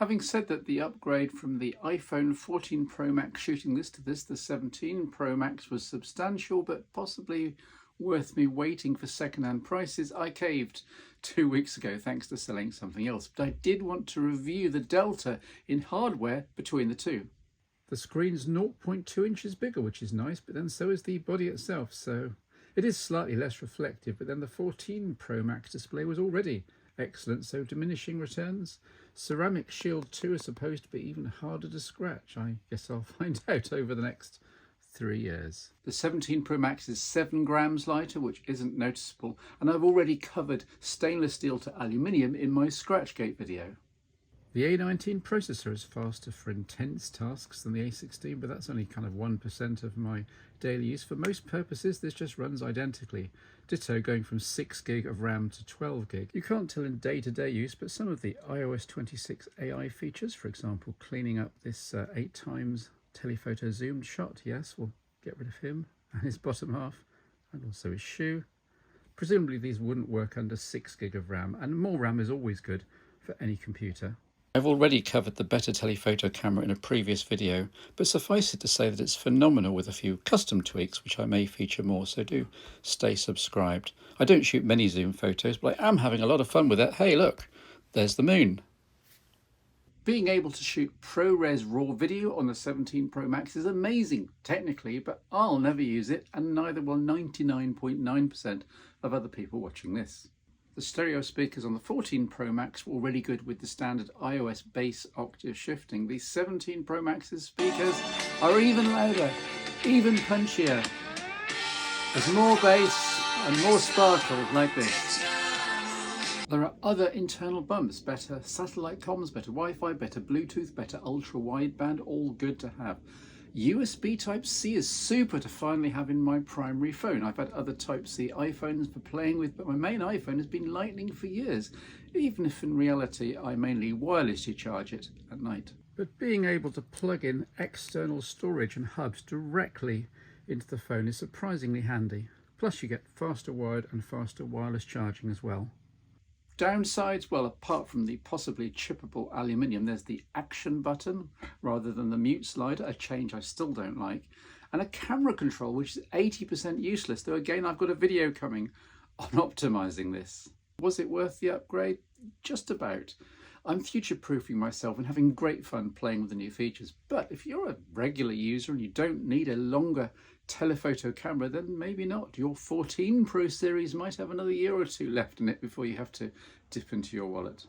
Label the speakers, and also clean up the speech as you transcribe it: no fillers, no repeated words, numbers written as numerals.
Speaker 1: Having said that, the upgrade from the iPhone 14 Pro Max shooting this to this, the 17 Pro Max, was substantial, but possibly worth me waiting for second-hand prices. I caved 2 weeks ago thanks to selling something else, but I did want to review the delta in hardware between the two. The screen's 0.2 inches bigger, which is nice, but then so is the body itself, so it is slightly less reflective, but then the 14 Pro Max display was already excellent, so diminishing returns. Ceramic Shield 2 is supposed to be even harder to scratch. I guess I'll find out over the next 3 years. The 17 Pro Max is 7 grams lighter, which isn't noticeable, and I've already covered stainless steel to aluminium in my Scratchgate video. The A19 processor is faster for intense tasks than the A16, but that's only kind of 1% of my daily use. For most purposes, this just runs identically. Ditto going from 6 gig of RAM to 12 gig. You can't tell in day-to-day use, but some of the iOS 26 AI features, for example, cleaning up this 8 times telephoto zoomed shot, yes, we'll get rid of him and his bottom half, and also his shoe. Presumably these wouldn't work under 6 gig of RAM, and more RAM is always good for any computer. I've already covered the better telephoto camera in a previous video, but suffice it to say that it's phenomenal with a few custom tweaks, which I may feature more, so do stay subscribed. I don't shoot many zoom photos, but I am having a lot of fun with it. Hey look, there's the moon. Being able to shoot ProRes RAW video on the 17 Pro Max is amazing technically, but I'll never use it, and neither will 99.9% of other people watching this. The stereo speakers on the 14 Pro Max were already good with the standard iOS bass octave shifting. The 17 Pro Max's speakers are even louder, even punchier. There's more bass and more sparkle like this. There are other internal bumps, better satellite comms, better Wi-Fi, better Bluetooth, better ultra-wideband, all good to have. USB Type-C is super to finally have in my primary phone. I've had other Type-C iPhones for playing with, but my main iPhone has been Lightning for years, even if in reality I mainly wirelessly charge it at night. But being able to plug in external storage and hubs directly into the phone is surprisingly handy. Plus you get faster wired and faster wireless charging as well. Downsides, well, apart from the possibly chippable aluminium, there's the action button rather than the mute slider, a change I still don't like, and a camera control which is 80% useless, though again I've got a video coming on optimizing this. Was it worth the upgrade? Just about. I'm future-proofing myself and having great fun playing with the new features, but if you're a regular user and you don't need a longer telephoto camera, then maybe not. Your 14 Pro series might have another year or two left in it before you have to dip into your wallet.